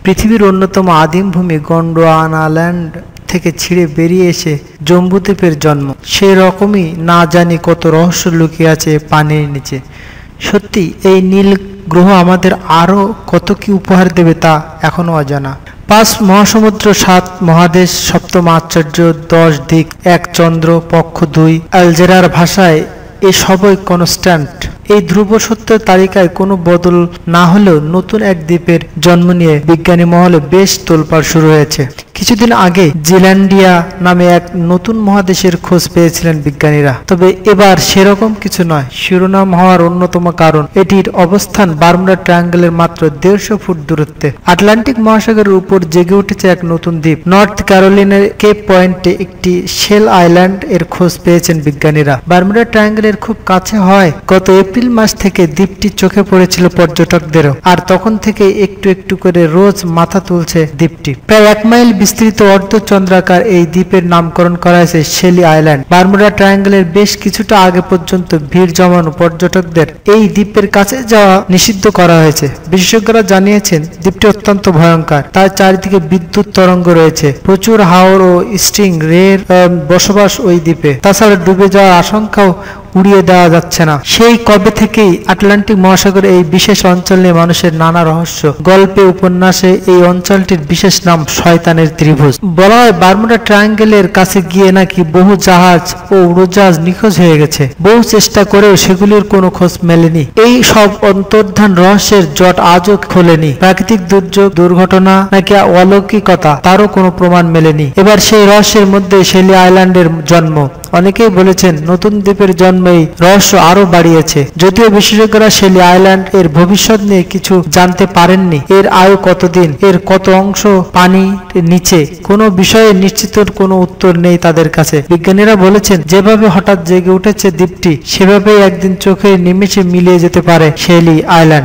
পৃথিবীর অন্যতম আদিম ভূমি গন্ডোয়ানাল্যান্ড থেকে ছিঁড়ে বেরিয়ে এসে জম্বুদ্বীপের জন্ম। সেই রকমই না জানি কত রহস্য লুকিয়ে আছে পানির নিচে। সত্যি এই নীল গ্রহ আমাদের আরও কত কি উপহার দেবে তা এখনো অজানা। 5 মহাসমুদ্র, 7 মহাদেশ, সপ্তম আশ্চর্য, 10 দিক, 1 চন্দ্র, পক্ষ 2, আলজেরার ভাষায় এ সবই কনস্ট্যান্ট। এই ধ্রুব সত্যের তালিকায় কোনো বদল না হলেও নতুন এক দ্বীপের জন্ম নিয়ে বিজ্ঞানী মহলে বেশ তোলপাড় শুরু হয়েছে। কিছুদিন আগে জিল্যান্ডিয়া নামে এক নতুন মহাদেশের খোঁজ পেয়েছিলেন বিজ্ঞানীরা। তবে এবার সেরকম কিছু নয়। শিরোনাম হওয়ার অন্যতম কারণ এটির অবস্থান বারমুডা ট্রায়াঙ্গলের মাত্র 150 ফুট দূরত্বে। আটলান্টিক মহাসাগরের উপর জেগে উঠেছে এক নতুন দ্বীপ। নর্থ ক্যারোলিনার কেপ পয়েন্টে একটি শেল আইল্যান্ড এর খোঁজ পেয়েছেন বিজ্ঞানীরা। বারমুডা ট্রায়াঙ্গলের খুব কাছে হয় গত এপ্রিল মাস থেকে দ্বীপটি চোখে পড়েছিল পর্যটকদেরও। আর তখন থেকে একটু একটু করে রোজ মাথা তুলছে দ্বীপটি। প্রায় 1 মাইল বিস্তৃত অর্ধচন্দ্রাকার এই দ্বীপের নামকরণ করা হয়েছে শেলি আইল্যান্ড। বারমুডা ট্রায়াঙ্গলের বেশ কিছুটা আগে পর্যন্ত ভিড় জমানো পর্যটকদের এই দ্বীপের কাছে যাওয়া নিষিদ্ধ করা হয়েছে। বিশেষজ্ঞরা জানিয়েছেন দ্বীপটি অত্যন্ত ভয়ঙ্কর। তার চারিদিকে বিদ্যুৎ তরঙ্গ রয়েছে, প্রচুর হাওর ও স্টিং রের বসবাস ওই দ্বীপে। তাছাড়া ডুবে যাওয়ার আশঙ্কাও উড়িয়ে দেওয়া যাচ্ছে না। সেই কবে থেকেই আটলান্টিক মহাসাগরে এই বিশেষ অঞ্চল নিয়ে মানুষের নানা রহস্য। গল্পে উপন্যাসে এই অঞ্চলটির বিশেষ নাম শয়তানের ত্রিভুজ। বলা হয় বারমুডা ট্রায়াঙ্গলের কাছে গিয়ে নাকি বহু জাহাজ ও উড়োজাহাজ নিখোঁজ হয়ে গেছে। বহু চেষ্টা করেও সেগুলির কোনো খোঁজ মেলেনি। এই সব অন্তর্ধান রহস্যের জট আজও খোলেনি। প্রাকৃতিক দুর্যোগ, দুর্ঘটনা নাকি অলৌকিকতা, তারও কোনো প্রমাণ মেলেনি। এবার সেই রহস্যের মধ্যে শেলি আইল্যান্ডের জন্ম। অনেকেই বলেছেন নতুন দ্বীপের জন্মেই রহস্য আরো বাড়িয়েছে। যদিও বিশেষজ্ঞরা শেলি আইল্যান্ড এর ভবিষ্যৎ নিয়ে কিছু জানতে পারেননি। এর আয়ু কতদিন, এর কত অংশ পানির নিচে, কোনো বিষয়ে নিশ্চিত কোনো উত্তর নেই তাদের কাছে। বিজ্ঞানীরা বলেছেন যেভাবে হঠাৎ জেগে উঠেছে দ্বীপটি, সেভাবেই একদিন চোখে নিমেষে মিলিয়ে যেতে পারে শেলি আইল্যান্ড।